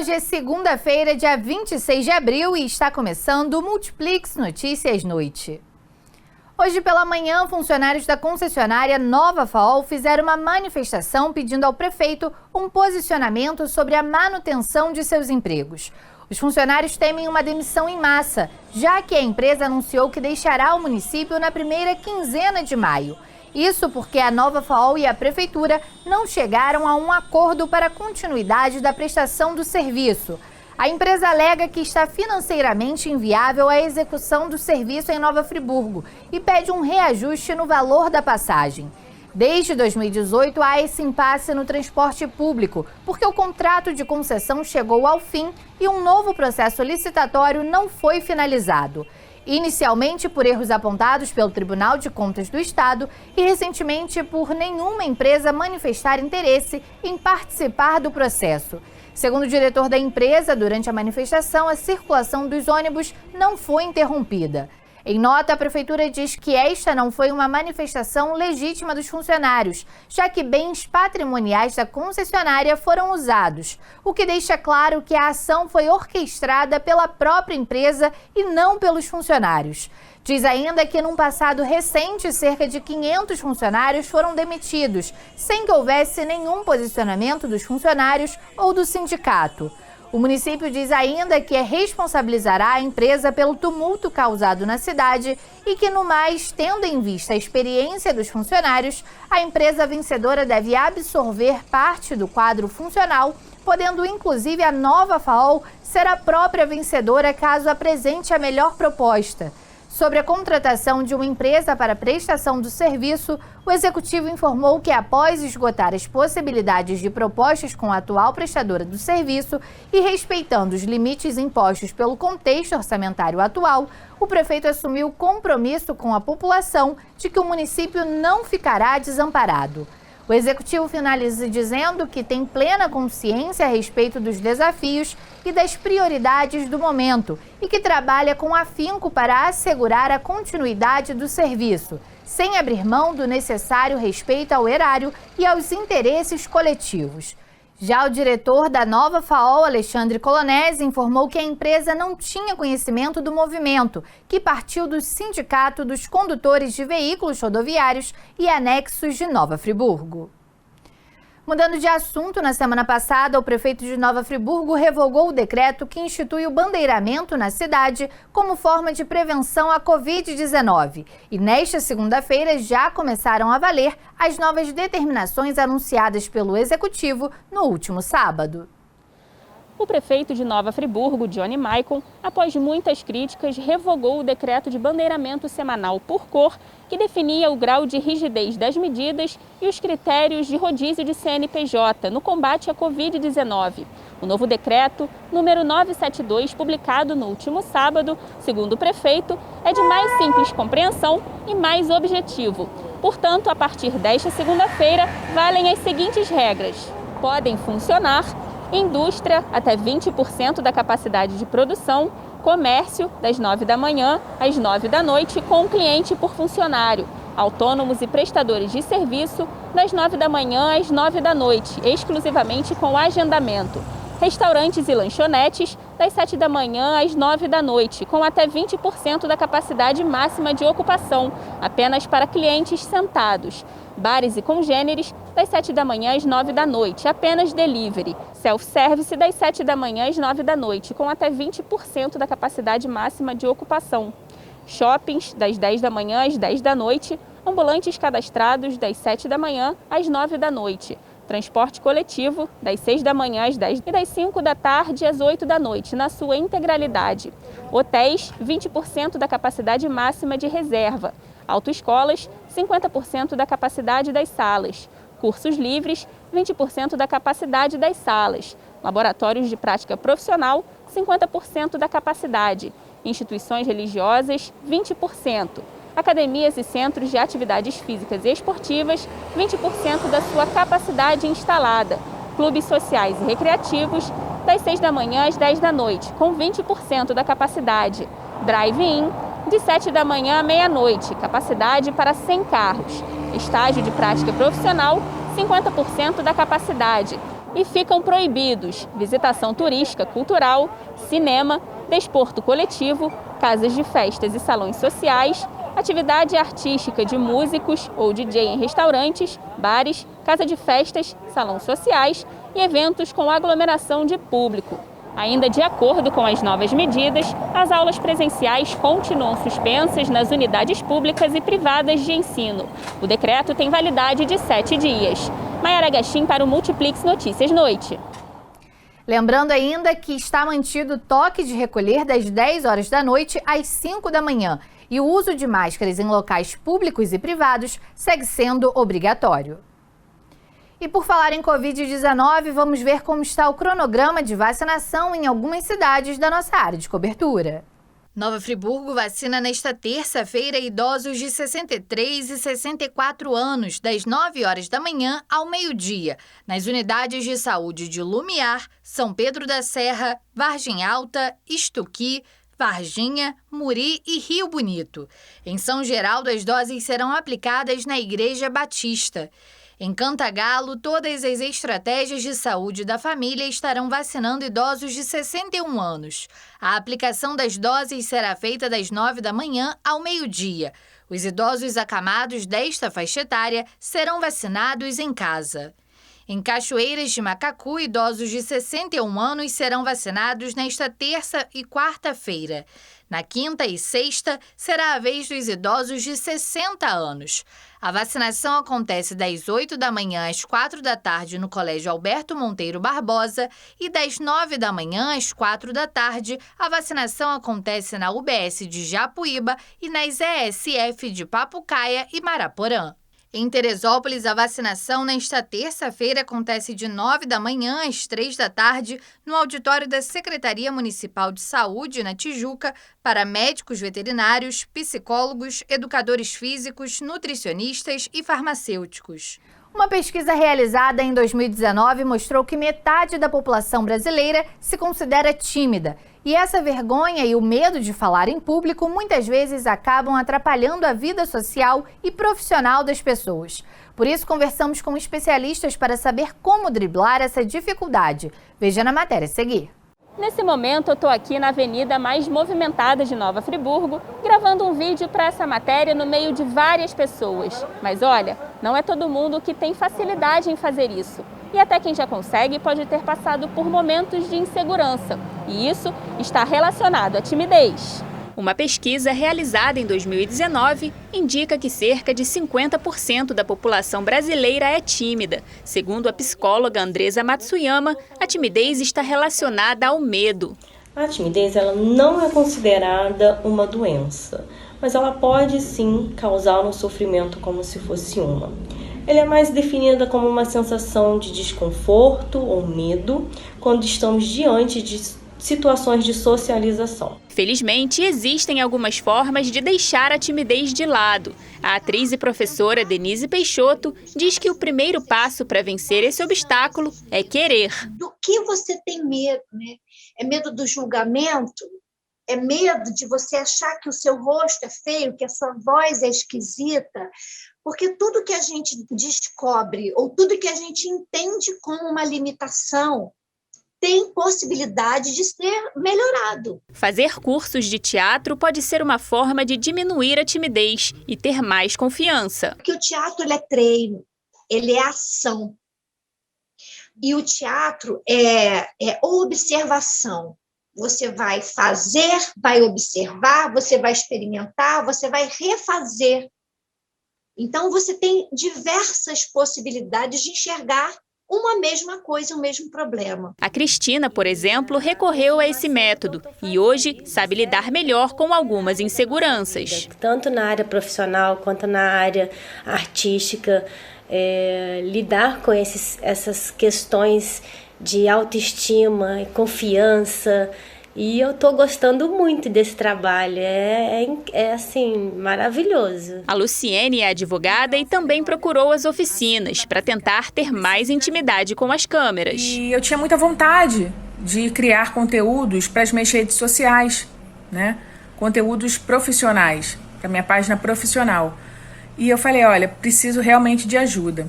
Hoje é segunda-feira, dia 26 de abril, e está começando o Multiplix Notícias Noite. Hoje pela manhã, funcionários da concessionária Nova FAOL fizeram uma manifestação pedindo ao prefeito um posicionamento sobre a manutenção de seus empregos. Os funcionários temem uma demissão em massa, já que a empresa anunciou que deixará o município na primeira quinzena de maio. Isso porque a Nova FAOL e a Prefeitura não chegaram a um acordo para a continuidade da prestação do serviço. A empresa alega que está financeiramente inviável a execução do serviço em Nova Friburgo e pede um reajuste no valor da passagem. Desde 2018, há esse impasse no transporte público, porque o contrato de concessão chegou ao fim e um novo processo licitatório não foi finalizado. Inicialmente por erros apontados pelo Tribunal de Contas do Estado e recentemente por nenhuma empresa manifestar interesse em participar do processo. Segundo o diretor da empresa, durante a manifestação, a circulação dos ônibus não foi interrompida. Em nota, a Prefeitura diz que esta não foi uma manifestação legítima dos funcionários, já que bens patrimoniais da concessionária foram usados, o que deixa claro que a ação foi orquestrada pela própria empresa e não pelos funcionários. Diz ainda que, num passado recente, cerca de 500 funcionários foram demitidos, sem que houvesse nenhum posicionamento dos funcionários ou do sindicato. O município diz ainda que responsabilizará a empresa pelo tumulto causado na cidade e que, no mais, tendo em vista a experiência dos funcionários, a empresa vencedora deve absorver parte do quadro funcional, podendo inclusive a Nova FAOL ser a própria vencedora caso apresente a melhor proposta. Sobre a contratação de uma empresa para prestação do serviço, o Executivo informou que, após esgotar as possibilidades de propostas com a atual prestadora do serviço e respeitando os limites impostos pelo contexto orçamentário atual, o prefeito assumiu o compromisso com a população de que o município não ficará desamparado. O Executivo finaliza dizendo que tem plena consciência a respeito dos desafios e das prioridades do momento e que trabalha com afinco para assegurar a continuidade do serviço, sem abrir mão do necessário respeito ao erário e aos interesses coletivos. Já o diretor da Nova FAOL, Alexandre Colonese, informou que a empresa não tinha conhecimento do movimento, que partiu do Sindicato dos Condutores de Veículos Rodoviários e Anexos de Nova Friburgo. Mudando de assunto, na semana passada, o prefeito de Nova Friburgo revogou o decreto que institui o bandeiramento na cidade como forma de prevenção à Covid-19. E nesta segunda-feira já começaram a valer as novas determinações anunciadas pelo Executivo no último sábado. O prefeito de Nova Friburgo, Johnny Maicon, após muitas críticas, revogou o decreto de bandeiramento semanal por cor, que definia o grau de rigidez das medidas e os critérios de rodízio de CNPJ no combate à Covid-19. O novo decreto, número 972, publicado no último sábado, segundo o prefeito, é de mais simples compreensão e mais objetivo. Portanto, a partir desta segunda-feira, valem as seguintes regras. Podem funcionar indústria, até 20% da capacidade de produção, comércio, das 9 da manhã às 9 da noite, com um cliente por funcionário, autônomos e prestadores de serviço, das 9 da manhã às 9 da noite, exclusivamente com agendamento. Restaurantes e lanchonetes, das 7 da manhã às 9 da noite, com até 20% da capacidade máxima de ocupação, apenas para clientes sentados. Bares e congêneres, das 7 da manhã às 9 da noite, apenas delivery. Self-service, das 7 da manhã às 9 da noite, com até 20% da capacidade máxima de ocupação. Shoppings, das 10 da manhã às 10 da noite. Ambulantes cadastrados, das 7 da manhã às 9 da noite. Transporte coletivo, das 6 da manhã às 10 e das 5 da tarde às 8 da noite, na sua integralidade. Hotéis, 20% da capacidade máxima de reserva. Autoescolas, 50% da capacidade das salas. Cursos livres, 20% da capacidade das salas. Laboratórios de prática profissional, 50% da capacidade. Instituições religiosas, 20%. Academias e centros de atividades físicas e esportivas, 20% da sua capacidade instalada. Clubes sociais e recreativos, das 6 da manhã às 10 da noite, com 20% da capacidade. Drive-in, de 7 da manhã à meia-noite, capacidade para 100 carros. Estágio de prática profissional, 50% da capacidade. e ficam proibidos visitação turística, cultural, cinema, desporto coletivo, casas de festas e salões sociais, atividade artística de músicos ou DJ em restaurantes, bares, casa de festas, salões sociais e eventos com aglomeração de público. Ainda de acordo com as novas medidas, as aulas presenciais continuam suspensas nas unidades públicas e privadas de ensino. O decreto tem validade de 7 dias. Mayara Gachim para o Multiplix Notícias Noite. Lembrando ainda que está mantido o toque de recolher das 10 horas da noite às 5 da manhã e o uso de máscaras em locais públicos e privados segue sendo obrigatório. E por falar em Covid-19, vamos ver como está o cronograma de vacinação em algumas cidades da nossa área de cobertura. Nova Friburgo vacina nesta terça-feira idosos de 63 e 64 anos, das 9 horas da manhã ao meio-dia, nas unidades de saúde de Lumiar, São Pedro da Serra, Vargem Alta, Istuqui, Varginha, Muri e Rio Bonito. Em São Geraldo, as doses serão aplicadas na Igreja Batista. Em Cantagalo, todas as estratégias de saúde da família estarão vacinando idosos de 61 anos. A aplicação das doses será feita das 9 da manhã ao meio-dia. Os idosos acamados desta faixa etária serão vacinados em casa. Em Cachoeiras de Macacu, idosos de 61 anos serão vacinados nesta terça e quarta-feira. Na quinta e sexta, será a vez dos idosos de 60 anos. A vacinação acontece das 8 da manhã às 4 da tarde no Colégio Alberto Monteiro Barbosa e das 9 da manhã às 4 da tarde, a vacinação acontece na UBS de Japuíba e nas ESF de Papucaia e Maraporã. Em Teresópolis, a vacinação nesta terça-feira acontece de 9 da manhã às 3 da tarde no auditório da Secretaria Municipal de Saúde, na Tijuca, para médicos veterinários, psicólogos, educadores físicos, nutricionistas e farmacêuticos. Uma pesquisa realizada em 2019 mostrou que metade da população brasileira se considera tímida. E essa vergonha e o medo de falar em público muitas vezes acabam atrapalhando a vida social e profissional das pessoas. Por isso, conversamos com especialistas para saber como driblar essa dificuldade. Veja na matéria a seguir. Nesse momento, eu estou aqui na avenida mais movimentada de Nova Friburgo, gravando um vídeo para essa matéria no meio de várias pessoas. Mas olha, não é todo mundo que tem facilidade em fazer isso. E até quem já consegue pode ter passado por momentos de insegurança. E isso está relacionado à timidez. Uma pesquisa realizada em 2019 indica que cerca de 50% da população brasileira é tímida. Segundo a psicóloga Andresa Matsuyama, a timidez está relacionada ao medo. A timidez ela não é considerada uma doença, mas ela pode sim causar um sofrimento como se fosse uma. Ela é mais definida como uma sensação de desconforto ou medo quando estamos diante de situações de socialização. Felizmente, existem algumas formas de deixar a timidez de lado. A atriz e professora Denise Peixoto diz que o primeiro passo para vencer esse obstáculo é querer. Do que você tem medo, né? É medo do julgamento? É medo de você achar que o seu rosto é feio, que a sua voz é esquisita? Porque tudo que a gente descobre ou tudo que a gente entende como uma limitação tem possibilidade de ser melhorado. Fazer cursos de teatro pode ser uma forma de diminuir a timidez e ter mais confiança. Porque o teatro ele é treino, ele é ação. E o teatro é observação. Você vai fazer, vai observar, você vai experimentar, você vai refazer. Então, você tem diversas possibilidades de enxergar uma mesma coisa, o mesmo problema. A Cristina, por exemplo, recorreu a esse método e hoje sabe lidar melhor com algumas inseguranças. Tanto na área profissional quanto na área artística, lidar com essas questões de autoestima e confiança. E eu estou gostando muito desse trabalho, assim, maravilhoso. A Luciene é advogada e também procurou as oficinas para tentar ter mais intimidade com as câmeras. E eu tinha muita vontade de criar conteúdos para as minhas redes sociais, né? Conteúdos profissionais, para minha página profissional. E eu falei, olha, preciso realmente de ajuda.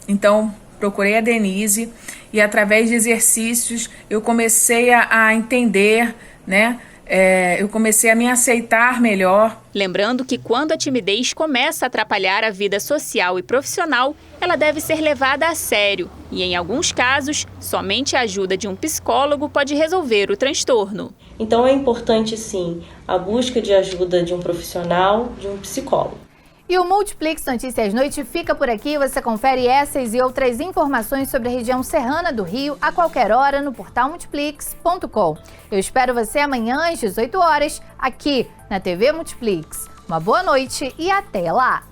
Então, procurei a Denise e através de exercícios eu comecei a entender, né? Eu comecei a me aceitar melhor. Lembrando que quando a timidez começa a atrapalhar a vida social e profissional, ela deve ser levada a sério e, em alguns casos, somente a ajuda de um psicólogo pode resolver o transtorno. Então é importante, sim, a busca de ajuda de um profissional, de um psicólogo. E o Multiplix Notícias Noite fica por aqui. Você confere essas e outras informações sobre a região serrana do Rio a qualquer hora no portal multiplix.com. Eu espero você amanhã às 18 horas aqui na TV Multiplix. Uma boa noite e até lá!